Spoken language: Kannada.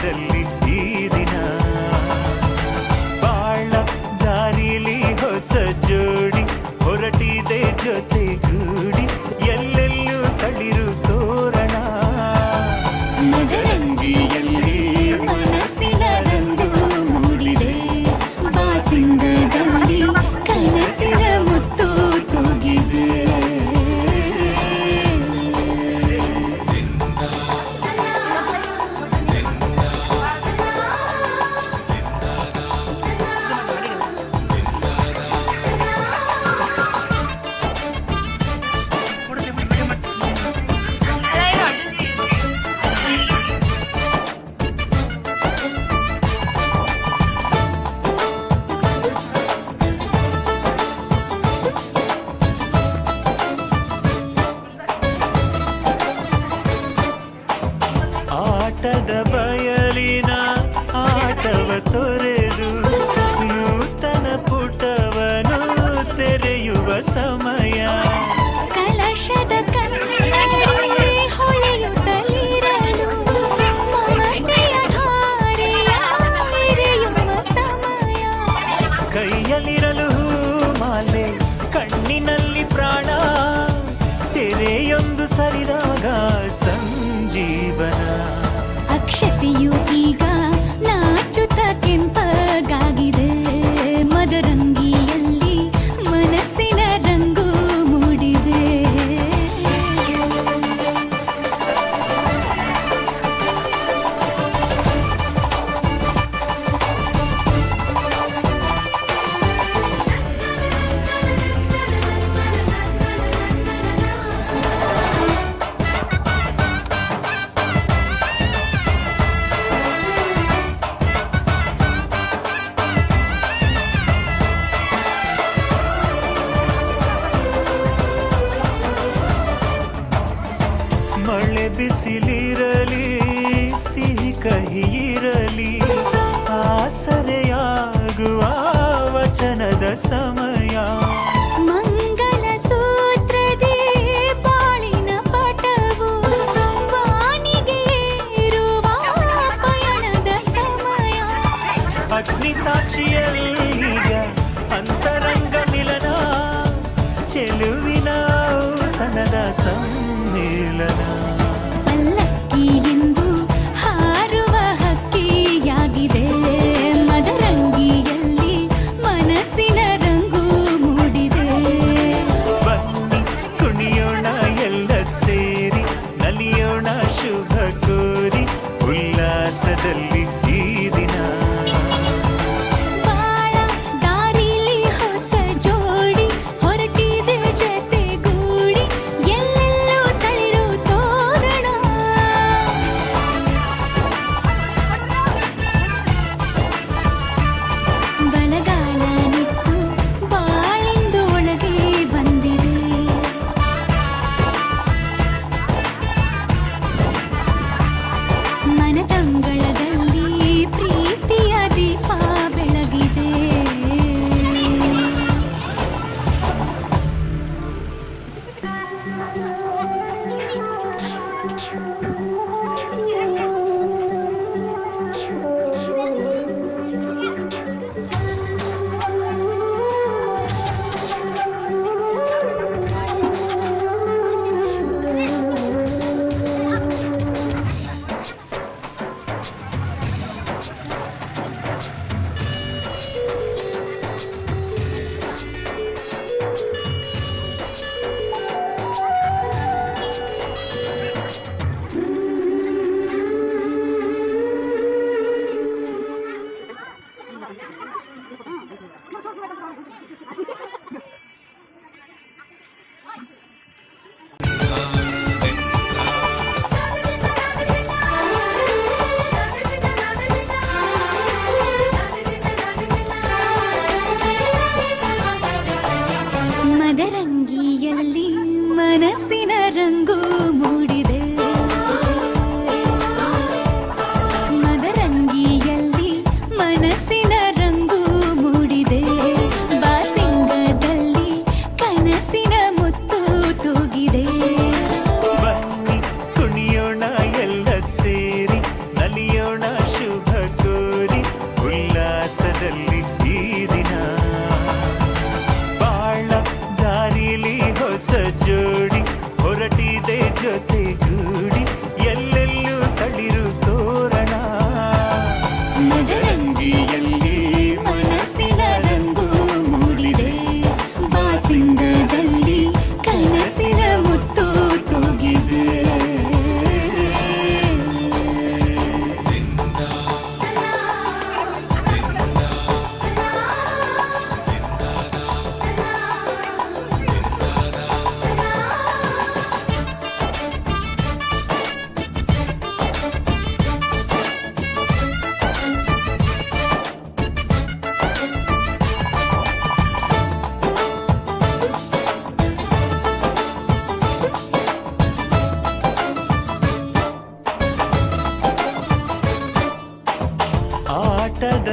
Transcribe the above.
ಉಲ್ಲಾಸದಲ್ಲಿ ಈ ದಿನ ಬಾಳ ದಾರಿಲಿ ಹೊಸ ಜೋಡಿ ಹೊರಟಿದೆ ಜೊತೆಗೂಡಿ ಎಲ್ಲೆಲ್ಲೂ ತಳಿರು ತೋರಣ ಮದರಂಗಿಯಲ್ಲಿ ಮನಸ್ಸಿನ ರಂಗು ಮೂಡಿದೆ ಬಾಸಿಂಗದಲ್ಲಿ ಕನಸಿನ ಮುತ್ತು ತೂಗಿದೆ ಆಟದ ಬಯಲಿನ ಆಟವ ತೊರೆದು ನೂತನ ಪುಟವನು ತೆರೆಯುವ ಸಮಯ ಕಲಶದ ಕನ್ನಡಿ ಹೊಳೆಯುತ್ತಲಿರಲು ಮಮತೆಯ ಧಾರೆಯ ಎರೆಯುವ ಸಮಯ ಕೈಯಲ್ಲಿರಲು ಮಾಲೆ ಕಣ್ಣಿನಲ್ಲಿ ಪ್ರಾಣ ತೆರೆಯೊಂದು ಸರಿದಾಗ ಸಂಜೀವನ ಅಕ್ಷತೆಯು ಈಗ ನಾಚುತ್ತ ಕೆಂಪಗಾಗಿದೆ ಮದರಂಗಿಯಲ್ಲಿ ಮನಸ್ಸಿನ ರಂಗು ಮೂಡಿದೆ ಮಳೆ ಬಿಸಿಲಿರಲಿ ಸಿಹಿ ಕಹಿ ಇರಲಿ ಆಸರೆಯಾಗುವ ವಚನದ ಸಮಯ ಮಂಗಲ ಸೂತ್ರದಿ ಬಾಳಿನ ಪಟವು ವಾಣಿಗೆ ಏರುವ ಪಯಣದ ಸಮಯ ಅಗ್ನಿ ಸಾಕ್ಷಿಯಲ್ಲೀಗ ಅಂತರಂಗ ಮಿಲನ ಚೆಲುವಿನ ಔತಣದ ಸಮ್ಮೇಳನ ಪಲ್ಲಕ್ಕಿ ಎಂದು ಹಾರುವ ಹಕ್ಕಿಯಾಗಿದೆ ಮದರಂಗಿಯಲ್ಲಿ ಮನಸ್ಸಿನ ರಂಗು ಮೂಡಿದೆ ಬನ್ನಿ ಕುಣಿಯೋಣ ಎಲ್ಲ ಸೇರಿ ನಲಿಯೋಣ ಶುಭ ಕೋರಿ ಉಲ್ಲಾಸದಲ್ಲಿ ಈ ದಿನ ಬಾಳ ದಾರಿಲಿ ಹೊಸ ಜೋಡಿ ಹೊರಟಿದೆ ಜೊತೆಗೂಡಿ ಎಲ್ಲೆಲ್ಲೂ ತಳಿರು ತೋರಣ ಬಲಗಾಲ ನಿಟ್ಟು ಬಾಳಿಂದು ಒಳಗೆ ಬಂದಿದೆ ಮನದಂಗಳದಲ್ಲಿ ನೋಟದ